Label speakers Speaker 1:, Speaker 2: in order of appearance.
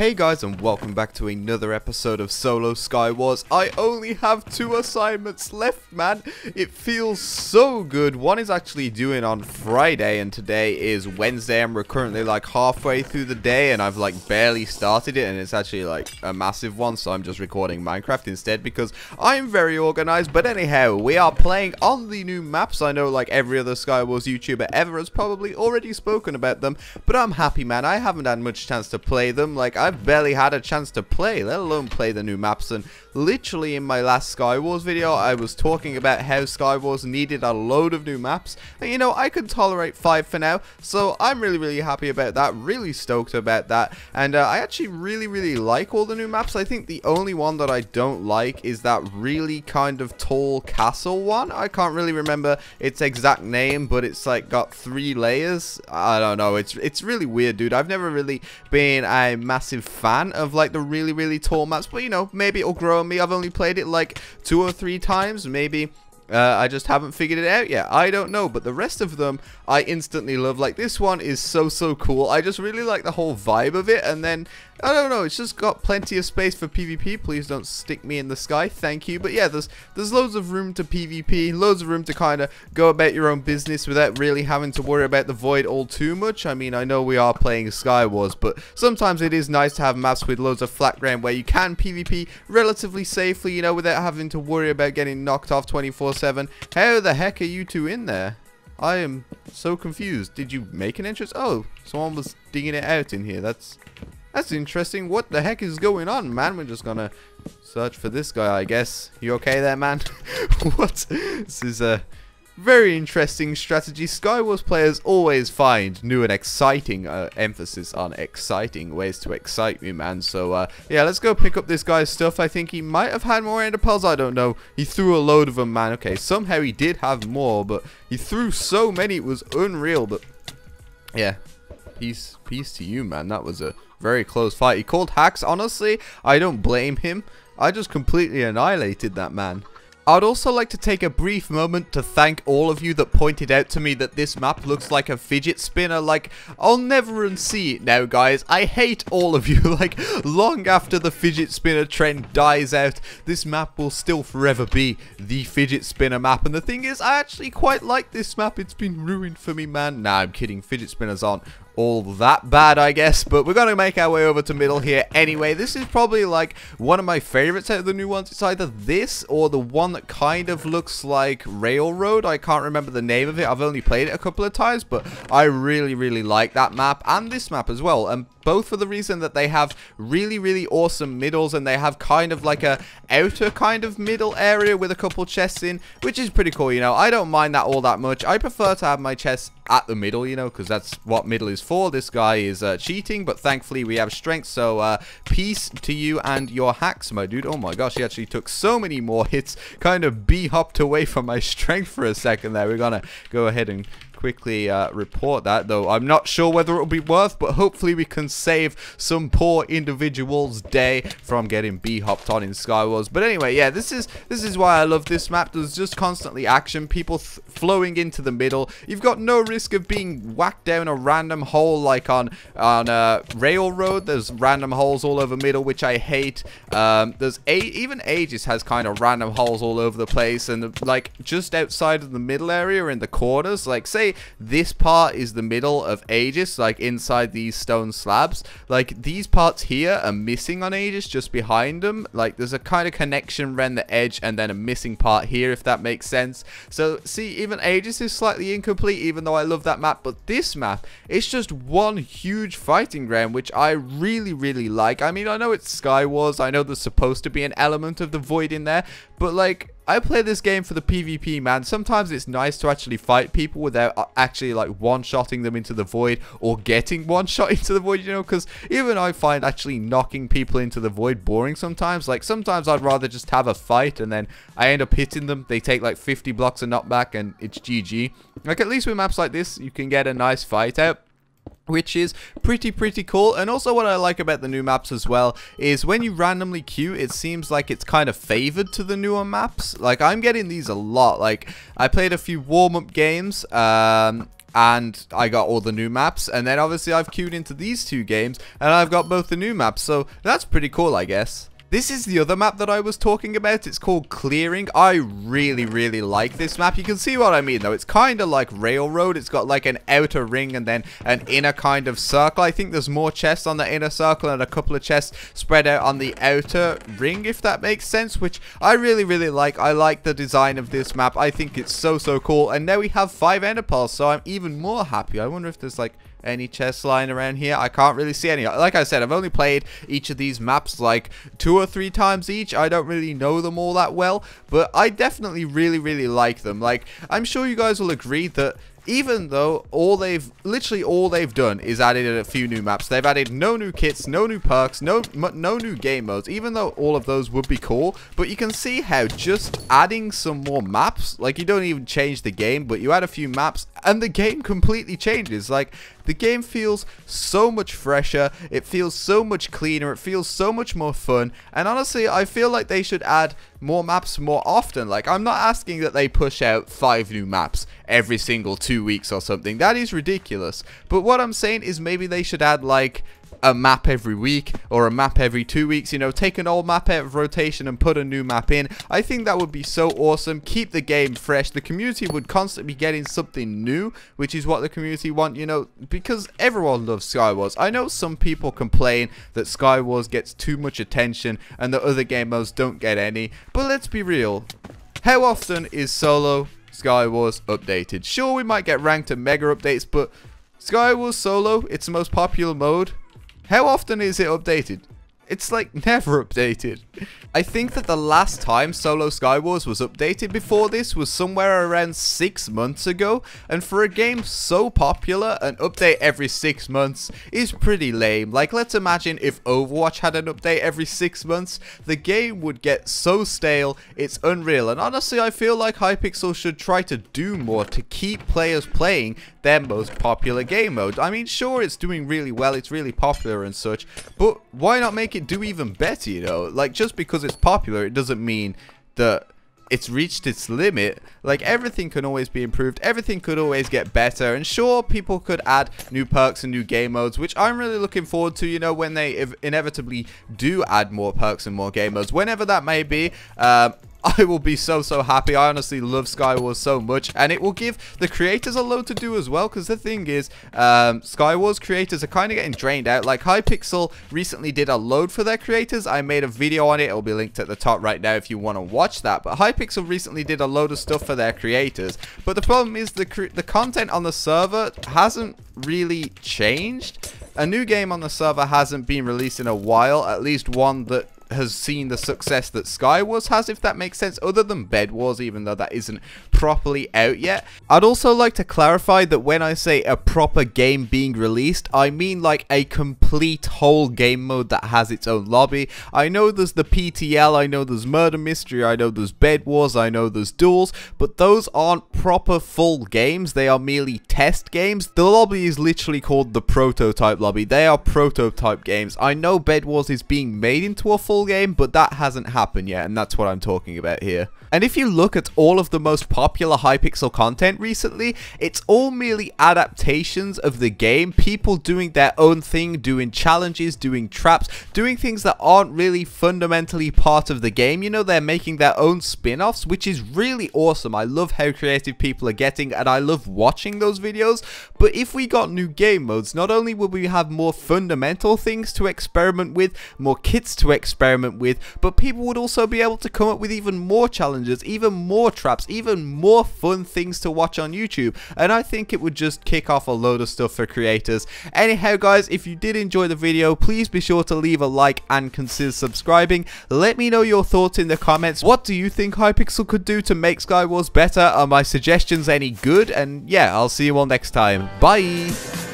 Speaker 1: Hey guys, and welcome back to another episode of Solo SkyWars. I only have 2 assignments left, man. It feels so good. One is actually due in on Friday, and today is Wednesday, and we're currently like halfway through the day, and I've like barely started it, and it's actually like a massive one, so I'm just recording Minecraft instead because I'm very organized. But anyhow, we are playing on the new maps. I know like every other SkyWars YouTuber ever has probably already spoken about them, but I'm happy, man. I haven't had much chance to play them. Like, I've barely had a chance to play, let alone play the new maps. And literally in my last SkyWars video, I was talking about how SkyWars needed a load of new maps. And you know, I could tolerate 5 for now, so I'm really happy about that, really stoked about that. And I actually really like all the new maps. I think the only one that I don't like is that really kind of tall castle one. I can't really remember its exact name, but it's like got 3 layers. I don't know, it's really weird, dude. I've never really been a massive fan of like the really tall maps, but you know, maybe it'll grow on me. I've only played it like 2 or 3 times, maybe. I just haven't figured it out yet. I don't know, but the rest of them I instantly love. Like, this one is so cool. I just really like the whole vibe of it. And then, I don't know, it's just got plenty of space for PvP. Please don't stick me in the sky, thank you. But yeah, there's loads of room to PvP, loads of room to kind of go about your own business without really having to worry about the void all too much. I mean, I know we are playing SkyWars, but sometimes it is nice to have maps with loads of flat ground where you can PvP relatively safely, you know, without having to worry about getting knocked off 24/7. How the heck are you two in there? I am so confused. Did you make an entrance? Oh, someone was digging it out in here. That's interesting. What the heck is going on, man? We're just gonna search for this guy, I guess. You okay there, man? What? This is a very interesting strategy. SkyWars players always find new and exciting, emphasis on exciting, ways to excite me, man. So, yeah, let's go pick up this guy's stuff. I think he might have had more ender pearls. I don't know. He threw a load of them, man. Okay, somehow he did have more, but he threw so many, it was unreal. But, yeah, peace to you, man. That was a very close fight. He called hacks. Honestly, I don't blame him. I just completely annihilated that man. I'd also like to take a brief moment to thank all of you that pointed out to me that this map looks like a fidget spinner. Like, I'll never unsee it now, guys. I hate all of you. Like, long after the fidget spinner trend dies out, this map will still forever be the fidget spinner map. And the thing is, I actually quite like this map. It's been ruined for me, man. Nah, I'm kidding. Fidget spinners aren't all that bad, I guess, but we're gonna make our way over to middle here anyway. This is probably like one of my favorites out of the new ones. It's either this or the one that kind of looks like Railroad. I can't remember the name of it. I've only played it a couple of times, but I really like that map and this map as well, and both for the reason that they have really awesome middles, and they have kind of like a outer kind of middle area with a couple chests in, which is pretty cool. You know, I don't mind that all that much. I prefer to have my chests at the middle, you know, because that's what middle is for. This guy is cheating, but thankfully we have strength, so peace to you and your hacks, my dude. Oh my gosh, he actually took so many more hits, kind of b-hopped away from my strength for a second there. We're gonna go ahead and quickly report that, though I'm not sure whether it'll be worth, but hopefully we can save some poor individual's day from getting b-hopped on in SkyWars. But anyway, yeah, this is why I love this map. There's just constantly action, people flowing into the middle. You've got no risk of being whacked down a random hole like on Railroad. There's random holes all over middle, which I hate. Even Aegis has kind of random holes all over the place, and like just outside of the middle area in the corners, like say this part is the middle of Aegis, like inside these stone slabs, like these parts here are missing on Aegis just behind them. Like there's a kind of connection around the edge and then a missing part here, if that makes sense. So see, even Aegis is slightly incomplete, even though I love that map. But this map, it's just one huge fighting ground, which I really like. I mean, I know it's SkyWars, I know there's supposed to be an element of the void in there, but like, I play this game for the PvP, man. Sometimes it's nice to actually fight people without actually like one-shotting them into the void or getting one-shot into the void, you know, because even I find actually knocking people into the void boring sometimes. Like, sometimes I'd rather just have a fight and then I end up hitting them. They take like 50 blocks of knockback and it's GG. Like, at least with maps like this, you can get a nice fight out, which is pretty cool. And also what I like about the new maps as well is when you randomly queue, it seems like it's kind of favored to the newer maps. Like, I'm getting these a lot. Like, I played a few warm-up games and I got all the new maps, and then obviously I've queued into these 2 games and I've got both the new maps, so that's pretty cool, I guess. This is the other map that I was talking about. It's called Clearing. I really like this map. You can see what I mean though. It's kind of like Railroad. It's got like an outer ring and then an inner kind of circle. I think there's more chests on the inner circle and a couple of chests spread out on the outer ring, if that makes sense, which I really like. I like the design of this map. I think it's so cool. And now we have 5 ender pearls, so I'm even more happy. I wonder if there's like any chests lying around here. I can't really see any. Like I said, I've only played each of these maps like 2 or 3 times each. I don't really know them all that well, but I definitely really like them. Like, I'm sure you guys will agree that even though literally all they've done is added a few new maps. They've added no new kits, no new perks, no new game modes, even though all of those would be cool. But you can see how just adding some more maps, like you don't even change the game, but you add a few maps and the game completely changes. Like, the game feels so much fresher, it feels so much cleaner, it feels so much more fun, and honestly, I feel like they should add more maps more often. Like, I'm not asking that they push out 5 new maps every single 2 weeks or something. That is ridiculous. But what I'm saying is maybe they should add like a map every week or a map every 2 weeks, you know, take an old map out of rotation and put a new map in. I think that would be so awesome. Keep the game fresh. The community would constantly be getting something new, which is what the community want, you know, because everyone loves SkyWars. I know some people complain that SkyWars gets too much attention and the other game modes don't get any, but let's be real. How often is solo SkyWars updated? Sure, we might get ranked and mega updates, but SkyWars solo, it's the most popular mode. How often is it updated? It's like never updated. I think that the last time Solo SkyWars was updated before this was somewhere around 6 months ago, and for a game so popular, an update every 6 months is pretty lame. Like, let's imagine if Overwatch had an update every 6 months, the game would get so stale, it's unreal. And honestly, I feel like Hypixel should try to do more to keep players playing their most popular game mode. I mean, sure, it's doing really well, it's really popular and such, but why not make it do even better, you know? Like, just because it's popular, it doesn't mean that it's reached its limit. Like, everything can always be improved, everything could always get better, and sure, people could add new perks and new game modes, which I'm really looking forward to, you know, when they inevitably do add more perks and more game modes, whenever that may be. I will be so happy. I honestly love SkyWars so much, and it will give the creators a load to do as well, because the thing is, SkyWars creators are kind of getting drained out. Like, Hypixel recently did a load for their creators. I made a video on it. It'll be linked at the top right now if you want to watch that. But Hypixel recently did a load of stuff for their creators, but the problem is the content on the server hasn't really changed. A new game on the server hasn't been released in a while, at least one that has seen the success that SkyWars has, if that makes sense, other than Bed Wars, even though that isn't properly out yet. I'd also like to clarify that when I say a proper game being released, I mean like a complete whole game mode that has its own lobby. I know there's the PTL, I know there's Murder Mystery, I know there's Bed Wars, I know there's Duels, but those aren't proper full games, they are merely test games. The lobby is literally called the prototype lobby. They are prototype games. I know Bed Wars is being made into a full game, but that hasn't happened yet, and that's what I'm talking about here. And if you look at all of the most popular Hypixel content recently, it's all merely adaptations of the game, people doing their own thing, doing challenges, doing traps, doing things that aren't really fundamentally part of the game. You know, they're making their own spin-offs, which is really awesome. I love how creative people are getting, and I love watching those videos. But if we got new game modes, not only will we have more fundamental things to experiment with, more kits to experiment with, but people would also be able to come up with even more challenges, even more traps, even more fun things to watch on YouTube, and I think it would just kick off a load of stuff for creators. Anyhow guys, if you did enjoy the video, please be sure to leave a like and consider subscribing. Let me know your thoughts in the comments. What do you think Hypixel could do to make SkyWars better? Are my suggestions any good? And yeah, I'll see you all next time. Bye!